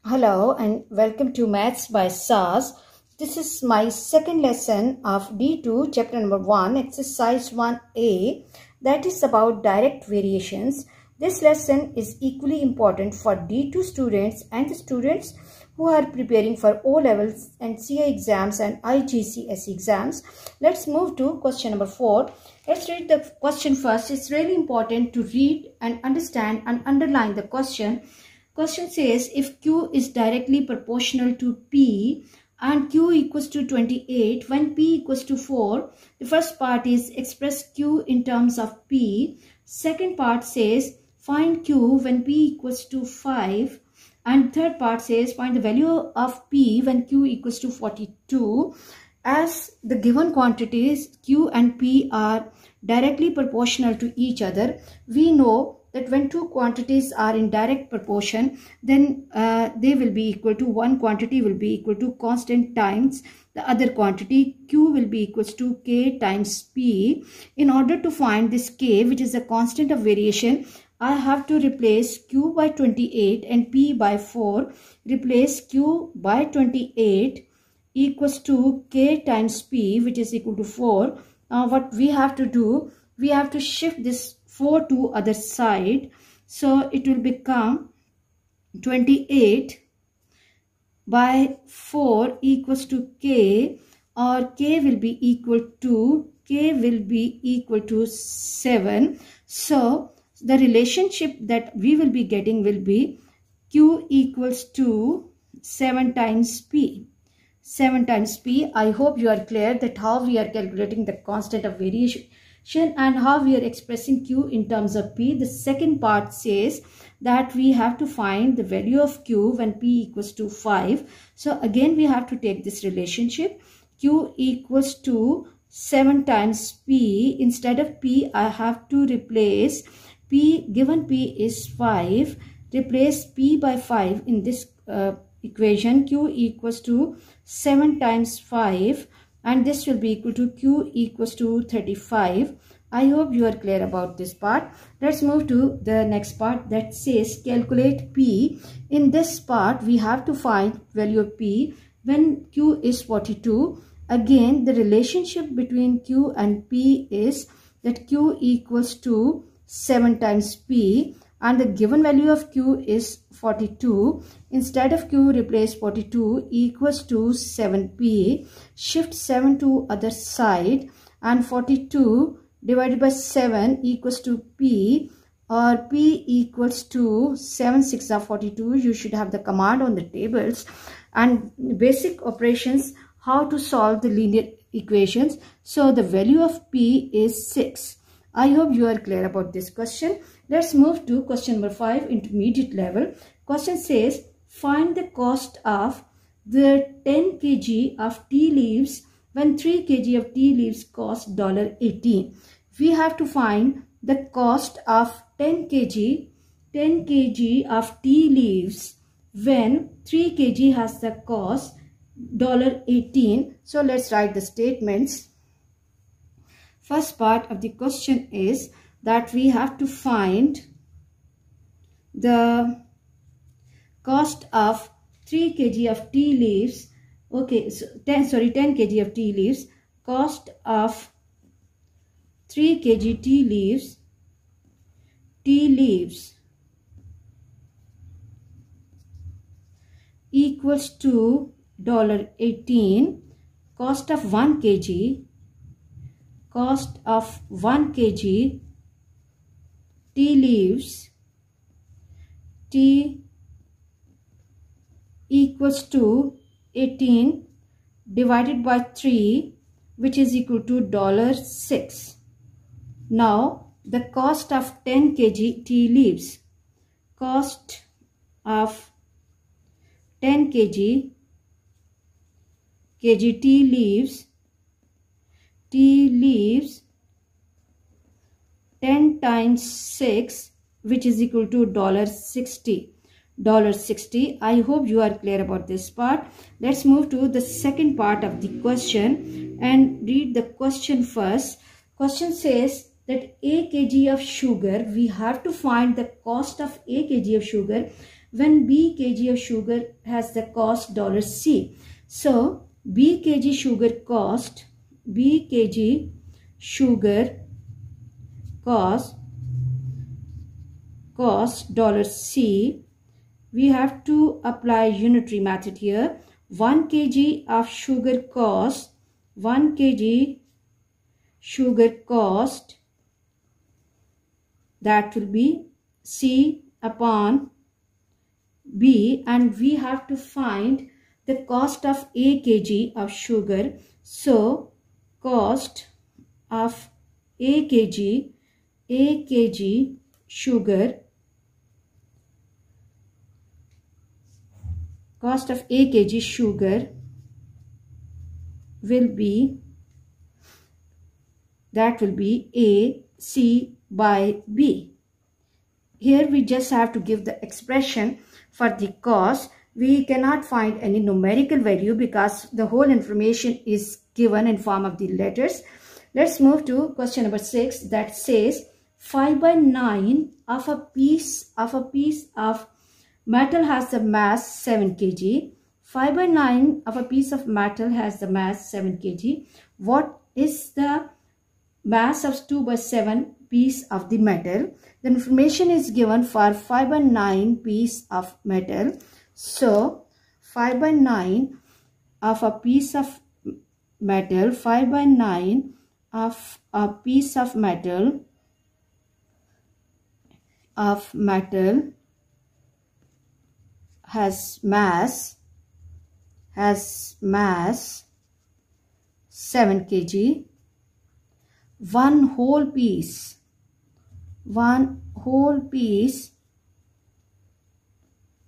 Hello and welcome to Maths by SAS. This is my second lesson of D2 chapter number 1 exercise 1A, that is about direct variations. This lesson is equally important for D2 students and the students who are preparing for O levels and CA exams and IGCSE exams. Let's move to question number 4. Let's read the question first. It's really important to read and understand and underline the question. Question says if Q is directly proportional to P and Q equals to 28 when P equals to 4. The first part is express Q in terms of P. Second part says find Q when P equals to 5. And third part says find the value of P when Q equals to 42. As the given quantities Q and P are directly proportional to each other, we know that when two quantities are in direct proportion, then they will be equal to, one quantity will be equal to constant times the other quantity. Q will be equals to K times P. In order to find this K, which is a constant of variation, I have to replace Q by 28 and P by 4. Replace Q by 28 equals to K times P, which is equal to 4. Now what we have to do, we have to shift this 4 to other side. So it will become 28 by 4 equals to K, or K will be equal to 7. So the relationship that we will be getting will be Q equals to 7 times P. 7 times P. I hope you are clear that how we are calculating the constant of variation and how we are expressing Q in terms of P. The second part says that we have to find the value of Q when P equals to 5. So again we have to take this relationship. Q equals to 7 times P. Instead of P, I have to replace P. Given P is 5, replace P by 5 in this equation. Q equals to 7 times 5. And this will be equal to Q equals to 35. I hope you are clear about this part. Let's move to the next part that says calculate P. In this part, we have to find value of P when Q is 42. Again, the relationship between Q and P is that Q equals to 7 times P. And the given value of Q is 42. Instead of Q, replace 42 equals to 7P. Shift 7 to other side, and 42 divided by 7 equals to P, or P equals to 7 6 are 42. You should have the command on the tables and basic operations how to solve the linear equations. So the value of P is 6. I hope you are clear about this question. Let's move to question number 5, intermediate level. Question says, find the cost of the 10 kg of tea leaves when 3 kg of tea leaves cost $18. We have to find the cost of 10 kg of tea leaves when 3 kg has the cost $18. So let's write the statements. First part of the question is that we have to find the cost of 3 kg of tea leaves. Okay, so 10 kg of tea leaves. Cost of 3 kg tea leaves equals to $18. Cost of 1 kg tea leaves equals to 18 divided by 3, which is equal to $6. Now the cost of 10 kg tea leaves, cost of 10 kg tea leaves 10 times 6, which is equal to $60. I hope you are clear about this part. Let's move to the second part of the question and read the question first. Question says that a kg of sugar, we have to find the cost of a kg of sugar when B kg of sugar has the cost $C. So B kg sugar cost, B kg sugar cost $C, we have to apply unitary method here. 1 kg of sugar cost, 1 kg sugar cost, that will be C upon B, and we have to find the cost of A kg of sugar. So cost of A kg sugar, cost of A kg sugar will be, that will be A C by B. Here we just have to give the expression for the cost. We cannot find any numerical value because the whole information is given in form of the letters. Let's move to question number 6, that says 5/9 of a piece of metal has the mass 7 kg. 5/9 of a piece of metal has the mass 7 kg. What is the mass of 2/7 piece of the metal? The information is given for 5/9 piece of metal. So 5/9 of a piece of metal, 5/9 of a piece of metal has mass 7 kg. One whole piece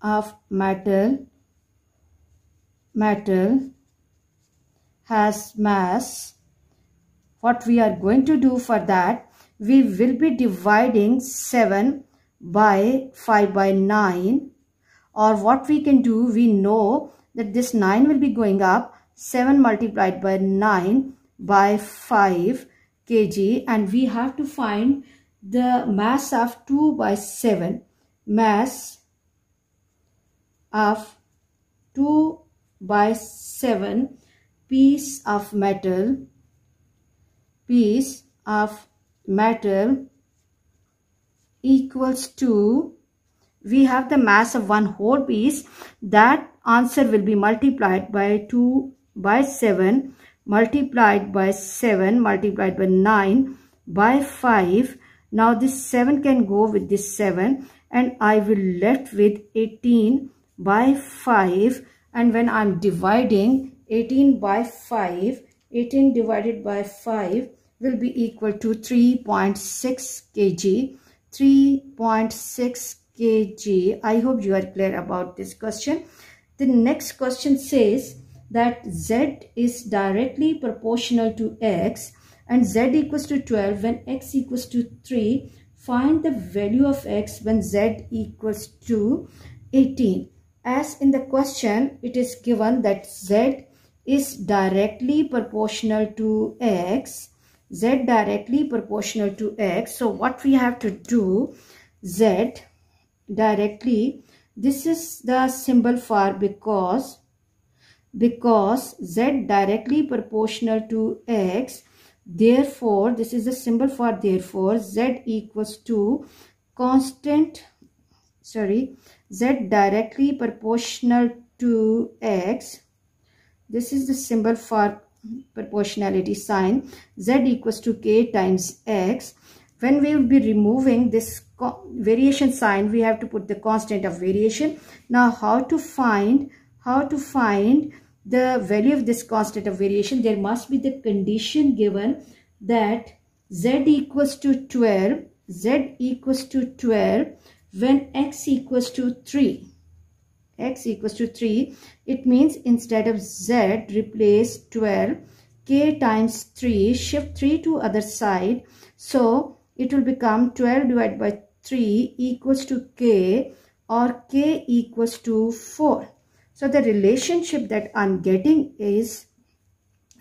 of metal has mass. What we are going to do for that, we will be dividing 7 by 5/9, or what we can do, we know that this 9 will be going up, 7 multiplied by 9 by 5 kg, and we have to find the mass of 2/7, mass of 2/7 piece of metal equals to, we have the mass of one whole piece. That answer will be multiplied by 2/7 multiplied by 7 multiplied by 9 by 5. Now this 7 can go with this 7 and I will left with 18 by 5. And when I'm dividing 18 by 5, 18 divided by 5 will be equal to 3.6 kg. 3.6 kg. I hope you are clear about this question. The next question says that Z is directly proportional to X and Z equals to 12 when X equals to 3. Find the value of X when Z equals to 18. As in the question, it is given that Z is directly proportional to X. Z directly proportional to X. So what we have to do, Z directly, this is the symbol for because Z directly proportional to X. Therefore, this is the symbol for therefore. Z equals to constant, Z directly proportional to X. This is the symbol for proportionality sign. Z equals to K times X. When we will be removing this variation sign, we have to put the constant of variation. Now how to find the value of this constant of variation? There must be the condition given that Z equals to 12. Z equals to 12 when X equals to 3. X equals to 3. It means instead of Z, replace 12. K times 3. Shift 3 to other side. So it will become 12 divided by 3 equals to K, or K equals to 4. So the relationship that I'm getting is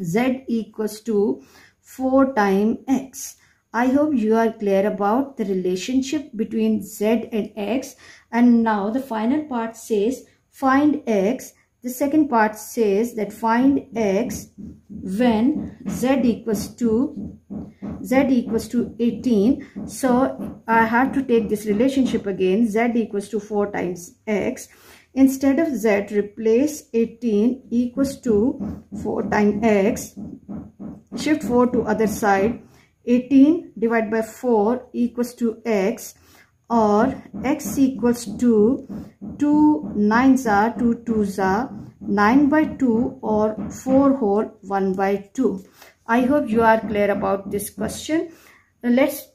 Z equals to 4 times X. I hope you are clear about the relationship between z and x. And now the final part says find x. The second part says that find x when z equals to 18. So I have to take this relationship again. Z equals to 4 times x. Instead of z, replace 18 equals to 4 times x. Shift 4 to other side. 18 divided by 4 equals to x, or x equals to 2 9s are 2 2s are 9 by 2, or 4 whole 1 by 2. I hope you are clear about this question. Let's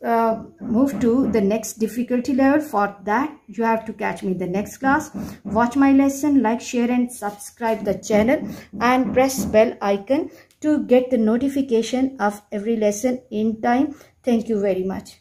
move to the next difficulty level. For that, you have to catch me in the next class. Watch my lesson, like, share and subscribe the channel, and press bell icon to get the notification of every lesson in time. Thank you very much.